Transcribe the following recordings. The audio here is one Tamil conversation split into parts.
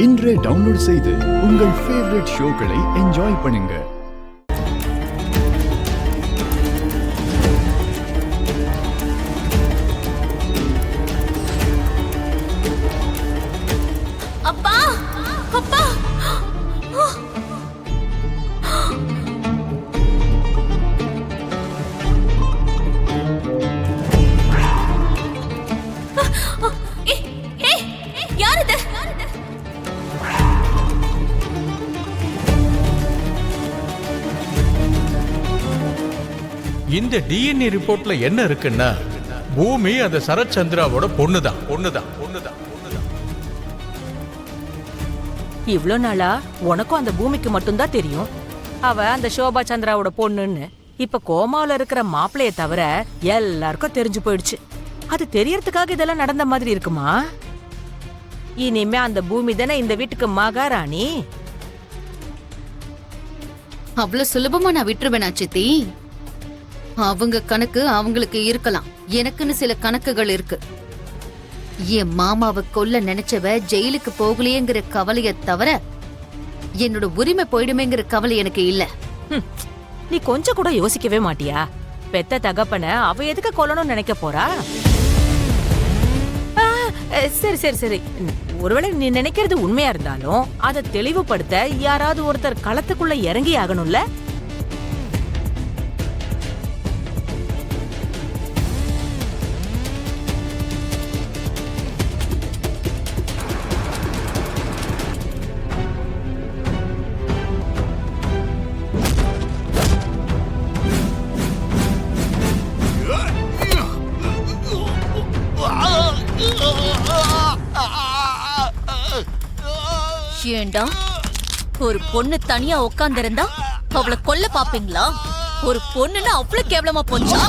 இன்றே டவுன்லோட் செய்து உங்கள் ஃபேவரட் ஷோக்களை என்ஜாய் பண்ணுங்க. அப்பா அப்பா யார் இது? இந்த டிஎன்ஏ ரிப்போர்ட்ல என்ன இருக்குன்னா பூமி அந்த சரத்சந்திராவோட பொண்ணுதான். இவ்ளோ நாளா உனக்கும் அந்த பூமிக்கு மட்டும்தான் தெரியும் அவ அந்த சோபா சந்திராவோட பொண்ணுன்னு. இப்ப கோமால இருக்கிற மாப்பிளைய தவிர எல்லாருக்கும் தெரிஞ்சு போயிடுச்சு. அது தெரியறதுக்காக இதெல்லாம் நடந்த மாதிரி இருக்குமா? இனிமே அந்த பூமி தானே இந்த வீட்டுக்கு மகாராணி. அவ்வளவு சுலபமா நான் விட்டுருவேனா சித்தி? அவங்க கணக்கு அவங்களுக்கு இருக்கலாம், எனக்குன்னு சில கணக்குகள் இருக்கு. என் மாமாவை கொல்ல நினைச்சவ ஜெயிலுக்கு போகலையேங்கிற கவலைய தவிர என்னோட உரிமை போயிடுமேங்கிற கவலை எனக்கு இல்ல. நீ கொஞ்சம் கூட யோசிக்கவே மாட்டியா? பெத்த தகப்பன அவ எதுக்கு கொல்லணும்னு நினைக்க போறா? சரி சரி சரி, ஒருவேளை நீ நினைக்கிறது உண்மையா இருந்தாலும் அதை தெளிவுபடுத்த யாராவது ஒருத்தர் களத்துக்குள்ள இறங்கி ஆகணும்ல. ஏண்டா, ஒரு பொண்ணு தனியா உட்கார்ந்திருந்தா அவளை கொல்ல பாப்பீங்களா? ஒரு பொண்ணுன்னு அவ்வளவு கேவலமா போச்சா?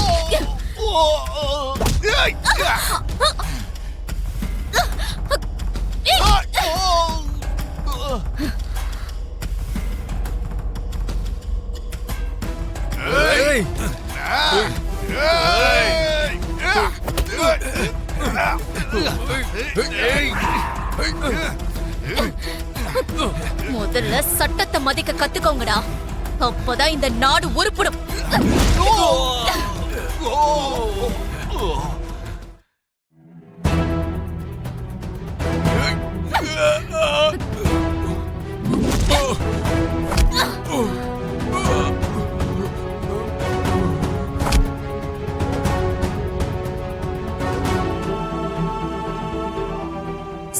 முதல்ல சட்டத்தை மதிக்க கத்துக்கோங்கடா, அப்பதான் இந்த நாடு உருப்படும்.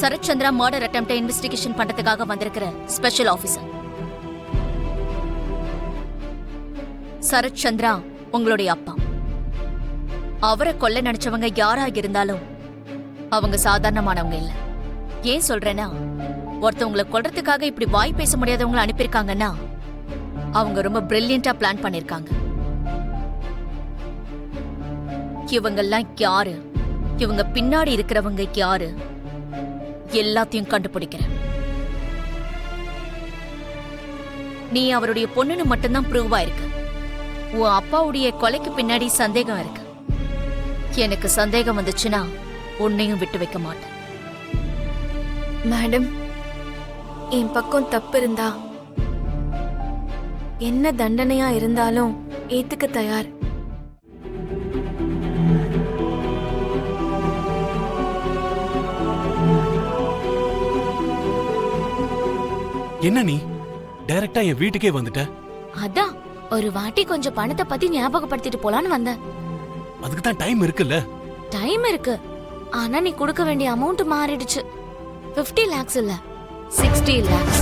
சரத்சந்திரா மர்டர் அட்டெம்ப்ட் இன்வெஸ்டிகேஷன் பண்றதுக்காக வந்திருக்கிற ஸ்பெஷல் ஆபீசர். சரத்சந்திரா உங்களுடைய அப்பா. அவரை கொல்ல நினைச்சவங்க யாரா இருந்தாலும் அவங்க சாதாரணமானவங்க இல்ல. ஏன் சொல்றேன்னா, ஒருத்தவங்களை கொல்றதுக்காக இப்படி வாய் பேச முடியாதவங்களை அனுப்பியிருக்காங்கன்னா அவங்க ரொம்ப பிரில்லியண்டா பிளான் பண்ணிருக்காங்க. இவங்கெல்லாம் யாரு, இவங்க பின்னாடி இருக்கிறவங்க யாரு, எல்லாத்தையும் கண்டுபிடிக்கிறேன். நீ அவருடைய பொண்ணுன்னு மட்டும்தான் ப்ரூவ் ஆயிருக்கு. உன் அப்பாவுடைய கொலைக்கு பின்னாடி சந்தேகம் இருக்கு. எனக்கு சந்தேகம் வந்துச்சுன்னா உன்னையும் விட்டு வைக்க மாட்டேன். மேடம், என் பக்கம் தப்பு இருந்தா என்ன தண்டனையா இருந்தாலும் ஏத்துக்க தயார். என்ன நீ டைரக்டா என் வீட்டுக்கே வந்துட்ட? அதான் ஒரு வாட்டி கொஞ்சம் பணத்தை பத்தி ஞாபகப்படுத்திட்டு போலான்னு வந்தேன். அதுக்கு தான் டைம் இருக்குல்ல? டைம் இருக்கு, ஆனா நீ கொடுக்க வேண்டிய அமௌண்ட் மாறிடுச்சு. 50 lakhs இல்ல, 60 lakhs.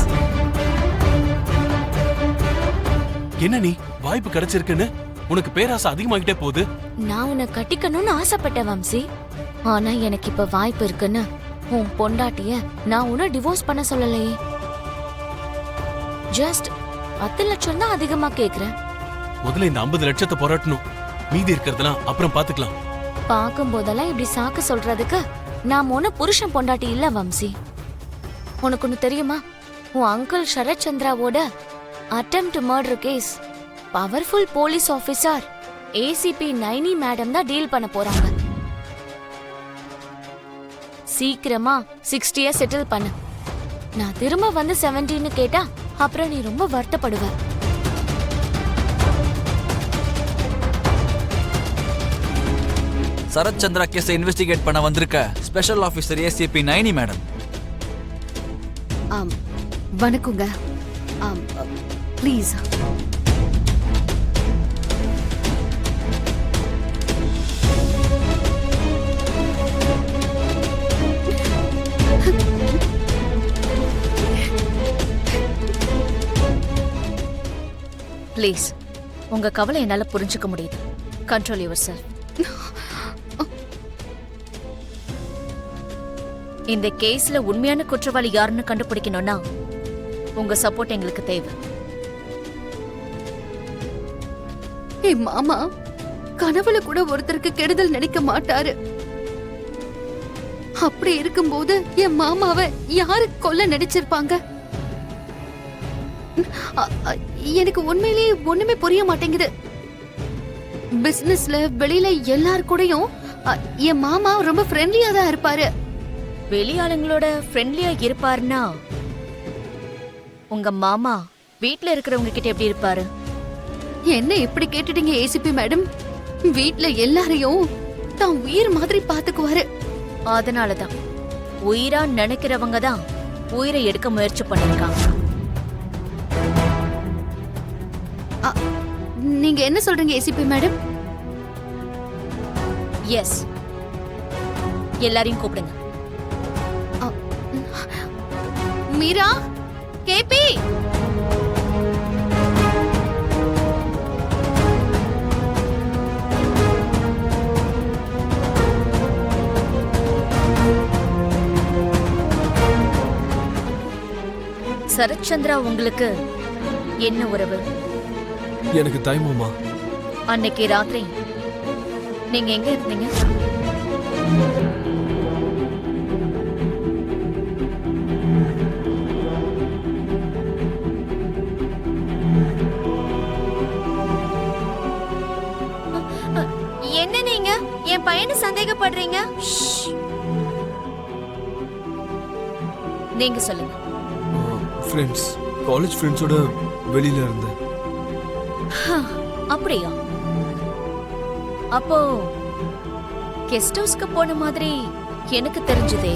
என்ன நீ வாய்ப்பு கிடைச்சிருக்குன்னு உனக்கு பேராசை அதிகமாகிட்டே போகுது. நான் உன்னை கட்டிக்கணும்னு ஆசைப்பட்டேன் வம்சி. ஆனா எனக்கு இப்ப வாய்ப்பு இருக்குன்னு உன் பொண்டாட்டிய நான் உன்னை டிவோர்ஸ் பண்ண சொல்லலையே. ஜஸ்ட் 10 லட்சம் தான் அதிகமா கேக்குறேன். முதல்ல இந்த 50 லட்சத்தை போராட்டணும், மீதி இருக்கிறதெல்லாம் அப்புறம் பாத்துக்கலாம். பாக்கும் போதெல்லாம் இப்படி சாக்கு சொல்றதுக்கு நான் உன்ன புருஷன் பொண்டாட்டி இல்ல வம்சி. உனக்கு ஒண்ணு தெரியுமா? உன் அங்கிள் சரத்சந்திராவோட attempt murder case powerful police officer ACP Naini madam தான் டீல் பண்ண போறாங்க. சீக்கிரமா 60 செட்டில் பண்ணு. நான் திரும்ப வந்து 17ன்னு கேட்டா அப்புறம் நீ ரொம்ப வருத்தப்படுவ. சரத் சந்திரா கேஸை இன்வெஸ்டிகேட் பண்ண வந்திருக்க special officer ACP Naini madam. வணக்கங்க. ப்ளீஸ். ப்ளீஸ், உங்க கவலை என்னால புரிஞ்சுக்க முடியுது. Control your self. இந்த கேஸ்ல உண்மையான குற்றவாளி யாருன்னு கண்டுபிடிக்கணும்னா உங்க சப்போர்ட் எங்களுக்கு தேவை. என் மாமா கனவுல கூட ஒருத்தருக்கு கெடுதல் நினைக்க மாட்டாரு. அப்படி இருக்கும்போது என் மாமாவை யாரு கொல்ல நினைச்சிருப்பாங்க? எனக்கு உண்மையிலேயே ஒண்ணுமே புரிய மாட்டேங்குது. பிசினஸ்ல வெளியில எல்லார் கூடயும் என் மாமா ரொம்ப ஃப்ரெண்ட்லியா தான் இருப்பாரு. வெளியாளுங்களோட ஃப்ரெண்ட்லியா இருப்பாருன்னா உங்க மாமா வீட்ல இருக்கிறவங்க கிட்ட எப்படி இருப்பாரு? என்ன இப்படி கேட்டுட்டீங்க ஏசிபி மேடம்? வீட்ல எல்லாரையும் தான் உயிர் மாதிரி பாத்துக்குவாரு. அதனாலதான் உயிரா நினைக்கிறவங்க தான் உயிரை எடுக்க முயற்சி பண்ணிருக்காங்க. நீங்க என்ன சொல்றீங்க ஏசிபி மேடம்? எஸ், எல்லாரையும் கூப்பிடுங்க. மீரா, கேபி, சரத் சந்திரா உங்களுக்கு என்ன உறவு? எனக்கு தாய்மாமா. அன்னைக்கு ராத்திரி நீங்க எங்க இருந்தீங்க? என்ன நீங்க என் பையனை சந்தேகப்படுறீங்க? நீங்க சொல்லுங்க. ஃப்ரெண்ட்ஸ், காலேஜ் ஃப்ரெண்ட்ஸோட வெளியில இருந்தேன். அப்படியா? அப்போ கெஸ்ட் ஹவுஸ்க்கு போன மாதிரி எனக்கு தெரிஞ்சதே.